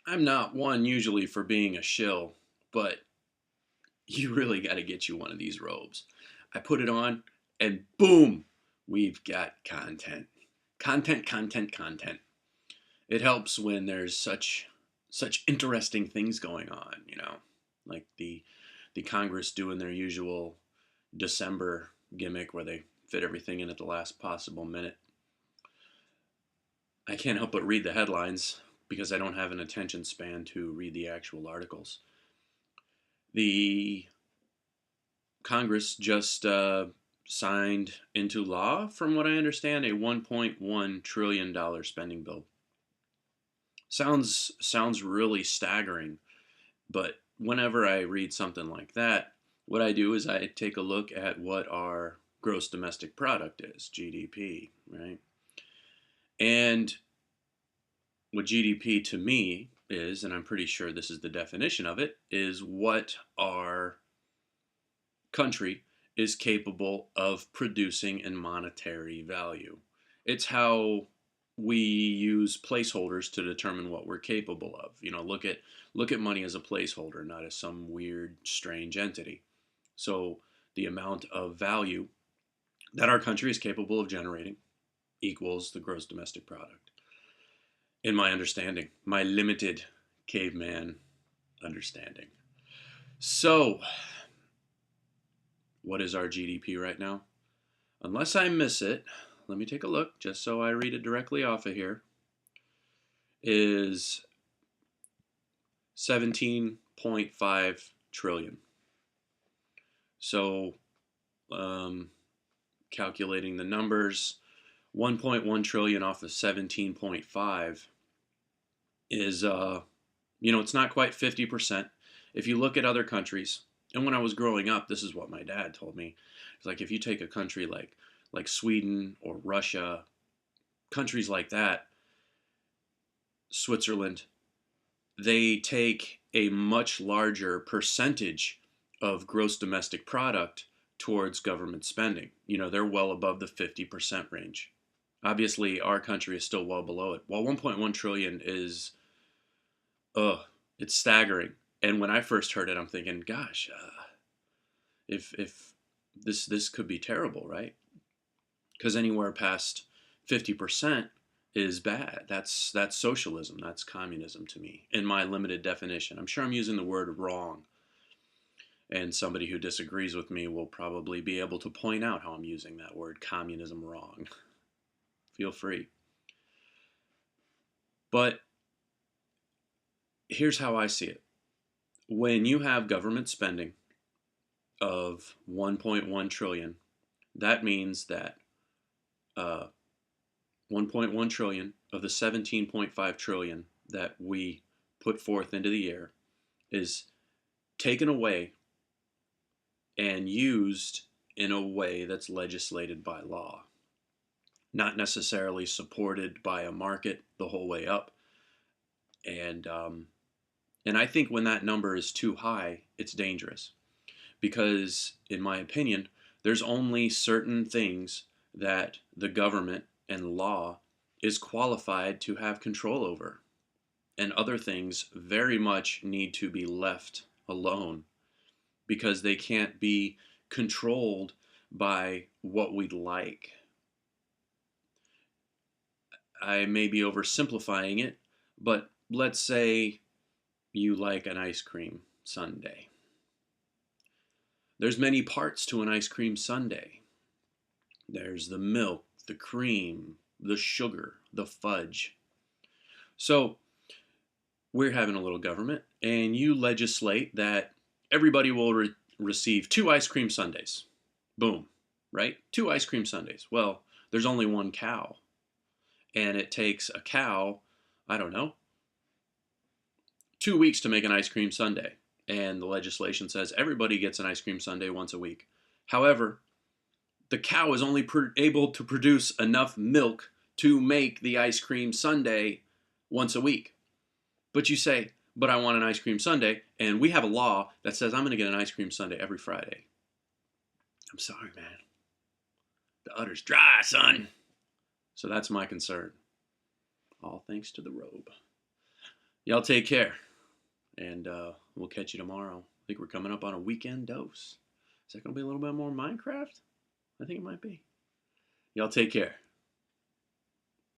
I'm not one usually for being a shill, but you really got to get you one of these robes. I put it on, and boom, we've got content. Content, content, content. It helps when there's such interesting things going on, like the Congress doing their usual December gimmick where they fit everything in at the last possible minute. I can't help but read the headlines because I don't have an attention span to read the actual articles. The Congress just signed into law, from what I understand, a $1.1 trillion spending bill. Sounds really staggering, but whenever I read something like that, what I do is I take a look at what our gross domestic product is, GDP, right? And what GDP to me is, and I'm pretty sure this is the definition of it, is what our country is capable of producing in monetary value. It's how we use placeholders to determine what we're capable of. Look at money as a placeholder, not as some weird, strange entity. So the amount of value that our country is capable of generating equals the gross domestic product. In my understanding, my limited caveman understanding. So, what is our GDP right now? Unless I miss it, let me take a look just so I read it directly off of here. Is 17.5 trillion. So, calculating the numbers, 1.1 trillion off of 17.5 is, it's not quite 50%. If you look at other countries, and when I was growing up, this is what my dad told me. It's like if you take a country like Sweden or Russia, countries like that, Switzerland, they take a much larger percentage of gross domestic product towards government spending. They're well above the 50% range. Obviously, our country is still well below it. While 1.1 trillion is, it's staggering. And when I first heard it, I'm thinking, gosh, if this could be terrible, right? Because anywhere past 50% is bad. That's socialism. That's communism to me, in my limited definition. I'm sure I'm using the word wrong, and somebody who disagrees with me will probably be able to point out how I'm using that word communism wrong. Feel free. But here's how I see it. When you have government spending of 1.1 trillion, that means that 1.1 trillion of the 17.5 trillion that we put forth into the air is taken away and used in a way that's legislated by law, not necessarily supported by a market the whole way up. And I think when that number is too high, it's dangerous. Because, in my opinion, there's only certain things that the government and law is qualified to have control over. And other things very much need to be left alone because they can't be controlled by what we'd like. I may be oversimplifying it, but let's say you like an ice cream sundae. There's many parts to an ice cream sundae. There's the milk, the cream, the sugar, the fudge. So we're having a little government, and you legislate that everybody will receive 2 ice cream sundaes. Boom, right? 2 ice cream sundaes. Well, there's only one cow, and it takes a cow, I don't know, 2 weeks to make an ice cream sundae. And the legislation says everybody gets an ice cream sundae once a week. However, the cow is only able to produce enough milk to make the ice cream sundae once a week. But you say, but I want an ice cream sundae, and we have a law that says I'm going to get an ice cream sundae every Friday. I'm sorry, man. The udder's dry, son. So that's my concern. All thanks to the robe. Y'all take care, and we'll catch you tomorrow. I think we're coming up on a weekend dose. Is that going to be a little bit more Minecraft? I think it might be. Y'all take care.